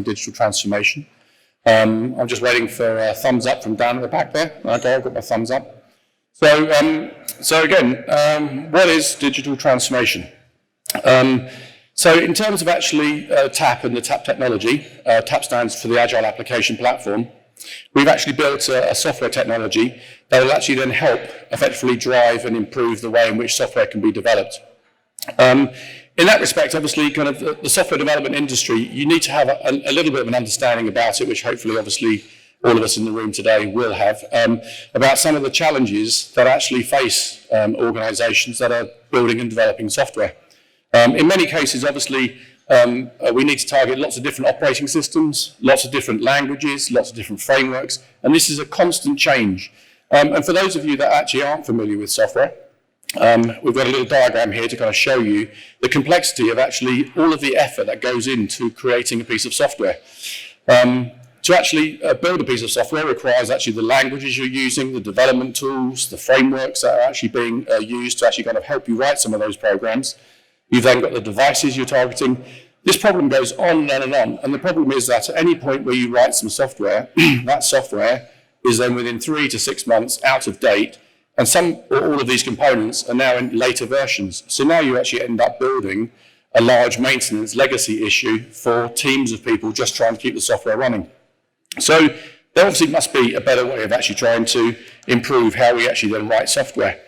digital transformation. I'm just waiting for a thumbs up from Dan at the back there. Okay, I've got my thumbs up. So again, what is digital transformation? So in terms of actually TAAP and the TAAP technology, TAAP stands for the Agile Application Platform. We've actually built a software technology that will actually then help effectively drive and improve the way in which software can be developed. In that respect, obviously, kind of the software development industry, you need to have a little bit of an understanding about it, which hopefully, obviously, all of us in the room today will have, about some of the challenges that actually face organisations that are building and developing software. In many cases, obviously, we need to target lots of different operating systems, lots of different languages, lots of different frameworks, and this is a constant change. And for those of you that actually aren't familiar with software, we've got a little diagram here to kind of show you the complexity of actually all of the effort that goes into creating a piece of software. To actually build a piece of software requires actually the languages you're using, the development tools, the frameworks that are actually being used to actually kind of help you write some of those programs. You've then got the devices you're targeting. This problem goes on and on. And the problem is that at any point where you write some software, that software is then within 3 to 6 months out of date. And some or all of these components are now in later versions. So now you actually end up building a large maintenance legacy issue for teams of people just trying to keep the software running. So there obviously must be a better way of actually trying to improve how we actually then write software.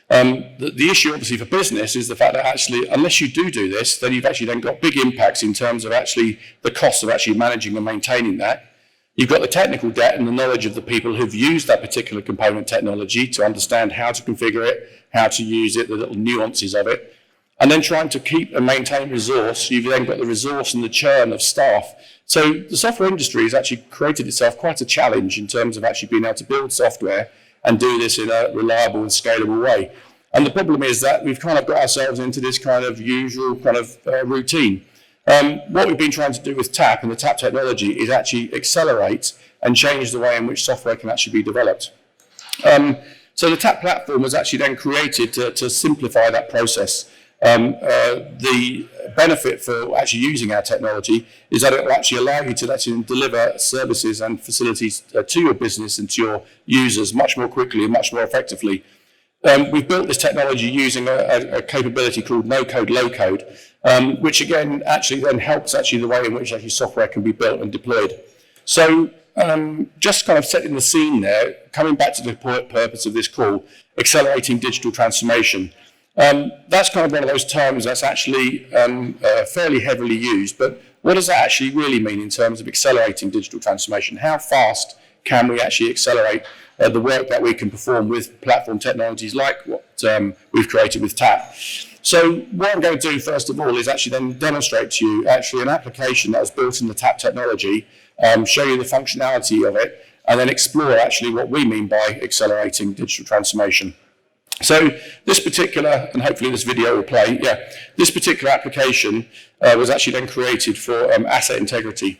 The issue obviously for business is the fact that actually, unless you do this, then you've actually then got big impacts in terms of actually the cost of actually managing and maintaining that. You've got the technical debt and the knowledge of the people who've used that particular component technology to understand how to configure it, how to use it, the little nuances of it. And then trying to keep and maintain resource, you've then got the resource and the churn of staff. So the software industry has actually created itself quite a challenge in terms of actually being able to build software and do this in a reliable and scalable way. And the problem is that we've kind of got ourselves into this kind of usual kind of routine. What we've been trying to do with TAAP and the TAAP technology is actually accelerate and change the way in which software can actually be developed. So the TAAP platform was actually then created to simplify that process. The benefit for actually using our technology is that it will actually allow you to actually deliver services and facilities to your business and to your users much more quickly and much more effectively. We've built this technology using a capability called no-code, low-code, which again actually then helps actually the way in which actually software can be built and deployed. So just kind of setting the scene there, coming back to the purpose of this call, accelerating digital transformation. That's kind of one of those terms that's actually fairly heavily used, but what does that actually really mean in terms of accelerating digital transformation? How fast can we actually accelerate the work that we can perform with platform technologies like what we've created with TAAP? So what I'm going to do first of all is actually then demonstrate to you actually an application that was built in the TAAP technology, show you the functionality of it, and then explore actually what we mean by accelerating digital transformation. So this particular, and hopefully this video will play, this particular application was actually then created for asset integrity.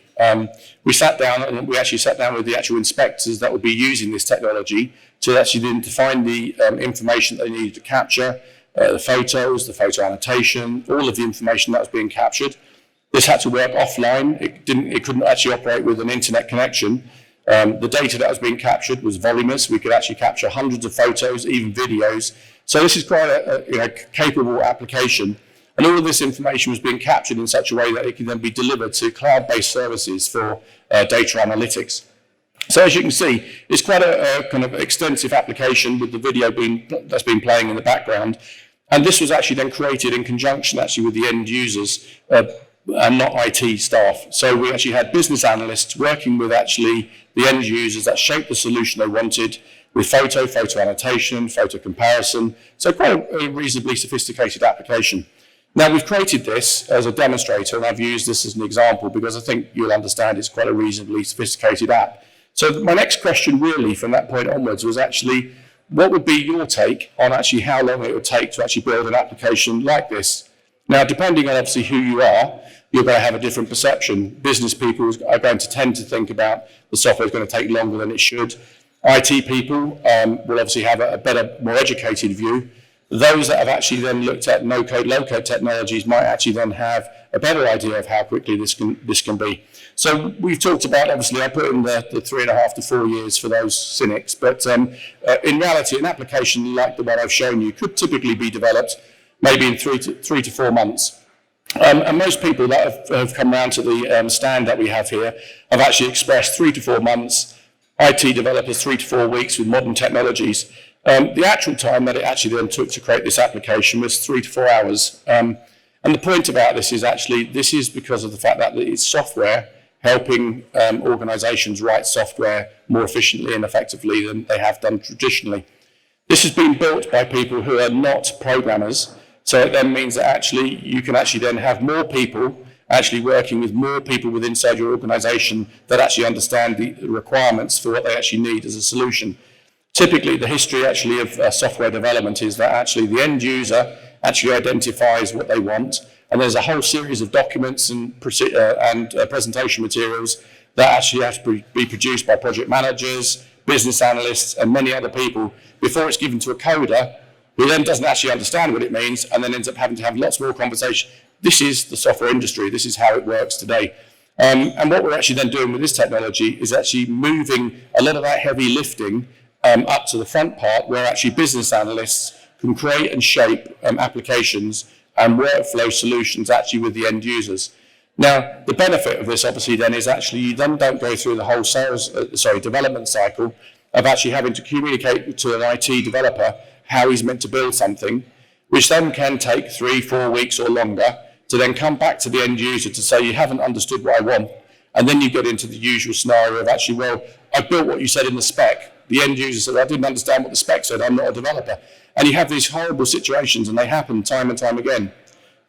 We sat down and we actually sat down with the actual inspectors that would be using this technology to actually then define the information that they needed to capture, the photos, the photo annotation, all of the information that was being captured. This had to work offline. It couldn't actually operate with an internet connection. The data that was being captured was voluminous. We could actually capture hundreds of photos, even videos. So this is quite a capable application. And all of this information was being captured in such a way that it can then be delivered to cloud-based services for data analytics. So as you can see, it's quite a kind of extensive application with the video that's been playing in the background. And this was actually then created in conjunction actually with the end users and not IT staff. So we actually had business analysts working with actually the end users that shaped the solution they wanted with photo annotation, photo comparison. So quite a reasonably sophisticated application. Now we've created this as a demonstrator, and I've used this as an example because I think you'll understand it's quite a reasonably sophisticated app. So my next question really from that point onwards was actually, what would be your take on actually how long it would take to actually build an application like this? Now, depending on obviously who you are, you're going to have a different perception. Business people are going to tend to think about the software is going to take longer than it should. IT people will obviously have a better, more educated view. Those that have actually then looked at no-code, low-code technologies might actually then have a better idea of how quickly this can be. So we've talked about, obviously, I put in the 3.5 to 4 years for those cynics, but in reality, an application like the one I've shown you could typically be developed maybe in 3 to 4 months. And most people that have come around to the stand that we have here have actually expressed 3 to 4 months, IT developers 3 to 4 weeks with modern technologies. The actual time that it actually then took to create this application was 3 to 4 hours. And the point about this is actually, this is because of the fact that it's software helping organizations write software more efficiently and effectively than they have done traditionally. This has been built by people who are not programmers, so it then means that actually you can actually then have more people actually working with more people within inside your organization that actually understand the requirements for what they actually need as a solution. Typically, the history actually of software development is that actually the end user actually identifies what they want, and there's a whole series of documents and presentation materials that actually have to be produced by project managers, business analysts, and many other people before it's given to a coder who then doesn't actually understand what it means and then ends up having to have lots more conversation. This is the software industry. This is how it works today. And what we're actually then doing with this technology is actually moving a lot of that heavy lifting up to the front part, where actually business analysts can create and shape applications and workflow solutions actually with the end users. Now, the benefit of this obviously then is actually you then don't go through the whole development cycle of actually having to communicate to an IT developer how he's meant to build something, which then can take 3, 4 weeks or longer to then come back to the end user to say, you haven't understood what I want. And then you get into the usual scenario of actually, well, I built what you said in the spec. The end user said, I didn't understand what the spec said, I'm not a developer. And you have these horrible situations, and they happen time and time again.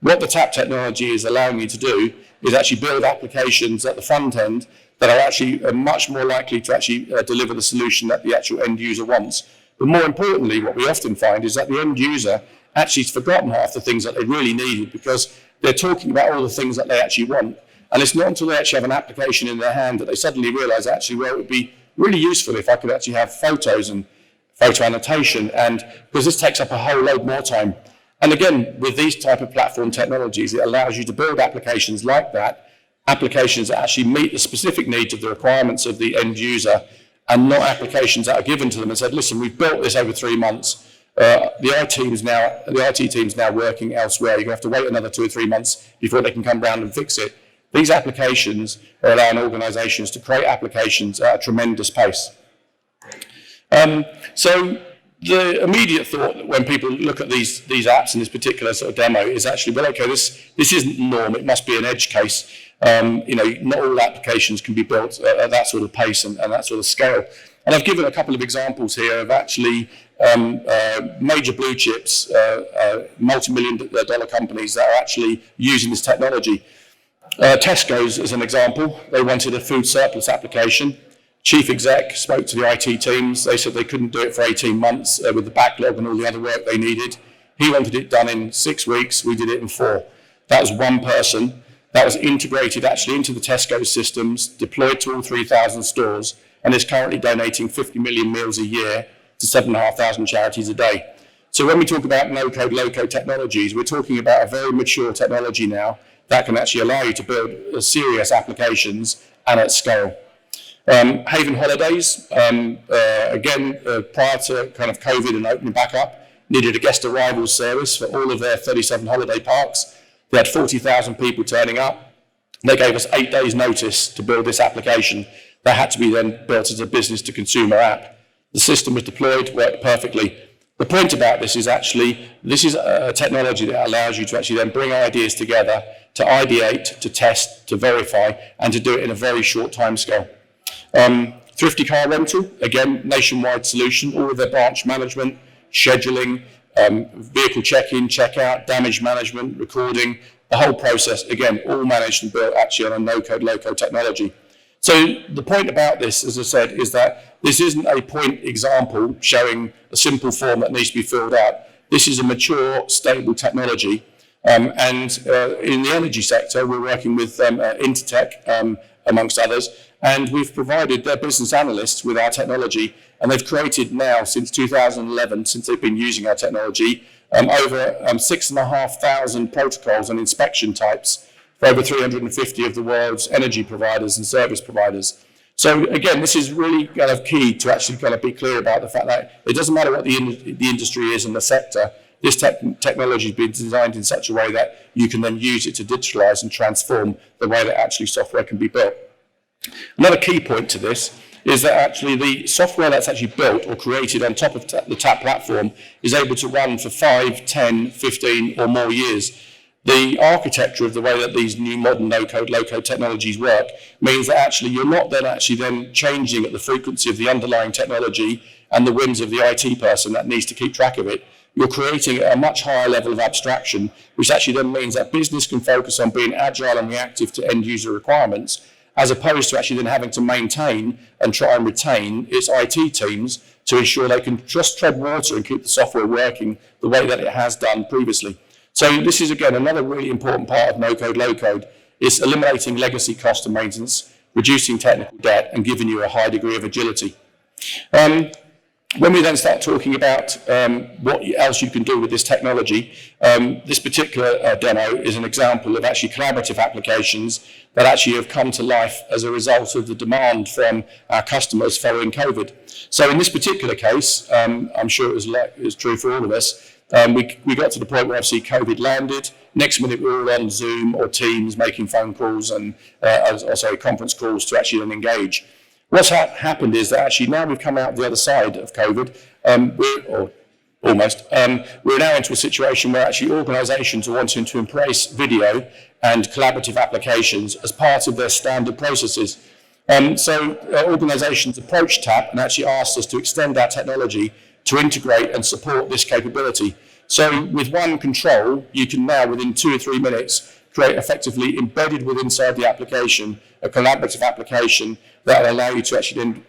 What the TAAP technology is allowing you to do is actually build applications at the front end that are actually much more likely to actually deliver the solution that the actual end user wants. But more importantly, what we often find is that the end user actually has forgotten half the things that they really needed because they're talking about all the things that they actually want. And it's not until they actually have an application in their hand that they suddenly realize actually, well, it would be really useful if I could actually have photos and photo annotation, and because this takes up a whole load more time. And again, with these type of platform technologies, it allows you to build applications like that, applications that actually meet the specific needs of the requirements of the end user, and not applications that are given to them and said, listen, we've built this over 3 months. The IT team's now working elsewhere. You're going to have to wait another 2 or 3 months before they can come around and fix it. These applications are allowing organizations to create applications at a tremendous pace. So the immediate thought when people look at these apps in this particular sort of demo is actually, well, okay, this isn't the norm. It must be an edge case. Not all applications can be built at that sort of pace and that sort of scale. And I've given a couple of examples here of actually major blue chips, multi-million-dollar companies that are actually using this technology. Tesco's, as an example, they wanted a food surplus application. Chief exec spoke to the IT teams. They said they couldn't do it for 18 months with the backlog and all the other work they needed. He wanted it done in 6 weeks. We did it in 4. That was one person. That was integrated actually into the Tesco systems, deployed to all 3,000 stores, and is currently donating 50 million meals a year to 7,500 charities a day. So when we talk about no-code, low-code technologies, we're talking about a very mature technology now that can actually allow you to build serious applications and at scale. Haven Holidays, again, prior to kind of COVID and opening back up, needed a guest arrivals service for all of their 37 holiday parks. They had 40,000 people turning up. They gave us 8 days notice to build this application that had to be then built as a business to consumer app. The system was deployed, worked perfectly. The point about this is actually, this is a technology that allows you to actually then bring ideas together, to ideate, to test, to verify, and to do it in a very short timescale. Thrifty Car Rental, again, nationwide solution, all of their branch management, scheduling, vehicle check-in, check-out, damage management, recording, the whole process, again, all managed and built actually on a no-code, low-code technology. So the point about this, as I said, is that this isn't a point example showing a simple form that needs to be filled out. This is a mature, stable technology. And in the energy sector, we're working with Intertek, amongst others, and we've provided their business analysts with our technology, and they've created now, since 2011, since they've been using our technology, over 6,500 protocols and inspection types for over 350 of the world's energy providers and service providers. So again, this is really kind of key to actually kind of be clear about the fact that it doesn't matter what the industry is in the sector. This technology has been designed in such a way that you can then use it to digitalize and transform the way that actually software can be built. Another key point to this is that actually the software that's actually built or created on top of the TAAP platform is able to run for 5, 10, 15 or more years. The architecture of the way that these new modern no-code, low-code technologies work means that actually you're not then changing at the frequency of the underlying technology and the whims of the IT person that needs to keep track of it. You're creating a much higher level of abstraction, which actually then means that business can focus on being agile and reactive to end user requirements, as opposed to actually then having to maintain and try and retain its IT teams to ensure they can just tread water and keep the software working the way that it has done previously. So this is, again, another really important part of no-code, low-code. It's eliminating legacy cost and maintenance, reducing technical debt, and giving you a high degree of agility. When we then start talking about what else you can do with this technology, this particular demo is an example of actually collaborative applications that actually have come to life as a result of the demand from our customers following COVID. So in this particular case, I'm sure it was true for all of us, we got to the point where obviously COVID landed. Next minute we were on Zoom or Teams making phone calls and also conference calls to actually then engage. What's happened is that actually now we've come out the other side of COVID, we're now into a situation where actually organisations are wanting to embrace video and collaborative applications as part of their standard processes. So organisations approached TAAP and actually asked us to extend our technology to integrate and support this capability. So with one control, you can now within 2 or 3 minutes create effectively embedded inside the application, a collaborative application that will allow you to actually then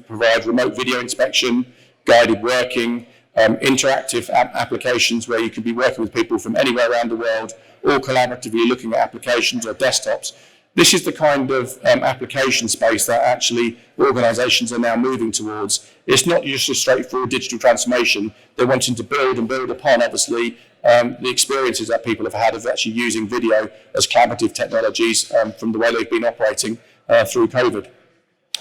provide remote video inspection, guided working, interactive applications where you could be working with people from anywhere around the world, or collaboratively looking at applications or desktops. This is the kind of application space that actually organisations are now moving towards. It's not just a straightforward digital transformation. They're wanting to build upon, obviously, the experiences that people have had of actually using video as collaborative technologies from the way they've been operating through COVID.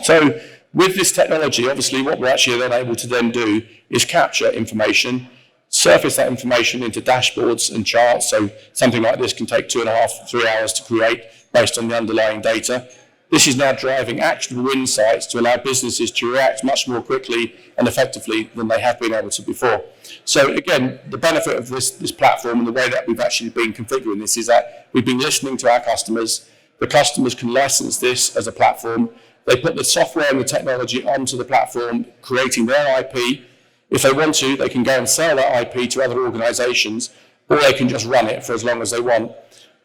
So with this technology, obviously what we're actually then able to then do is capture information, surface that information into dashboards and charts. So something like this can take 2.5 to 3 hours to create based on the underlying data. This is now driving actionable insights to allow businesses to react much more quickly and effectively than they have been able to before. So again, the benefit of this platform and the way that we've actually been configuring this is that we've been listening to our customers. The customers can license this as a platform. They put the software and the technology onto the platform, creating their IP. If they want to, they can go and sell that IP to other organisations, or they can just run it for as long as they want.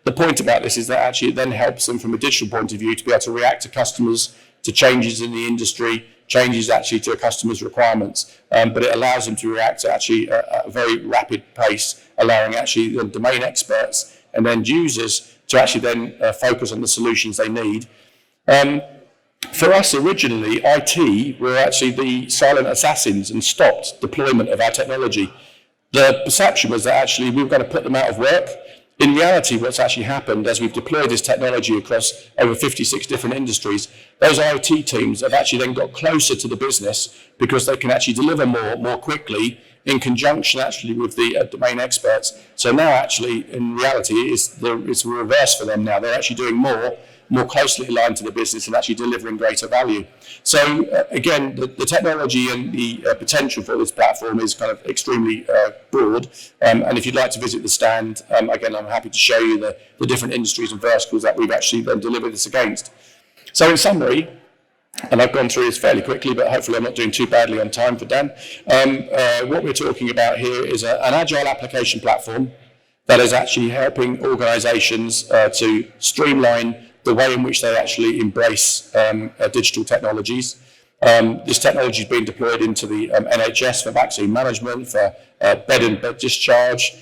The point about this is that actually it then helps them from a digital point of view to be able to react to customers, to changes in the industry, changes actually to a customer's requirements, but it allows them to react to actually a very rapid pace, allowing actually the domain experts and end users to actually then focus on the solutions they need. For us originally, IT were actually the silent assassins and stopped deployment of our technology. The perception was that actually we were going to put them out of work. In reality, what's actually happened as we've deployed this technology across over 56 different industries, those IT teams have actually then got closer to the business because they can actually deliver more quickly in conjunction actually with the domain experts. So now actually, in reality, it's the reverse for them now. They're actually doing more closely aligned to the business and actually delivering greater value. So again, the technology and the potential for this platform is kind of extremely broad. And if you'd like to visit the stand, again, I'm happy to show you the different industries and verticals that we've actually then delivered this against. So in summary, and I've gone through this fairly quickly, but hopefully I'm not doing too badly on time for Dan. What we're talking about here is an agile application platform that is actually helping organizations to streamline the way in which they actually embrace digital technologies. This technology is being deployed into the NHS for vaccine management, for bed and bed discharge,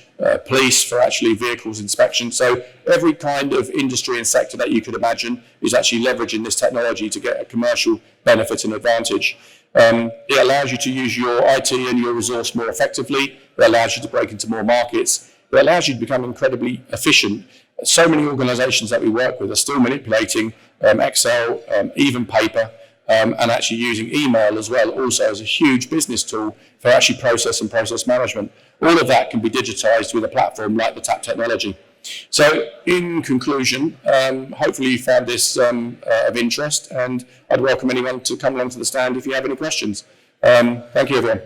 police for actually vehicles inspection. So every kind of industry and sector that you could imagine is actually leveraging this technology to get a commercial benefit and advantage. It allows you to use your IT and your resource more effectively, It allows you to break into more markets. It allows you to become incredibly efficient. So many organisations that we work with are still manipulating Excel, even paper, and actually using email as well, also as a huge business tool for actually process and process management. All of that can be digitised with a platform like the TAAP technology. So in conclusion, hopefully you found this of interest, and I'd welcome anyone to come along to the stand if you have any questions. Thank you, everyone.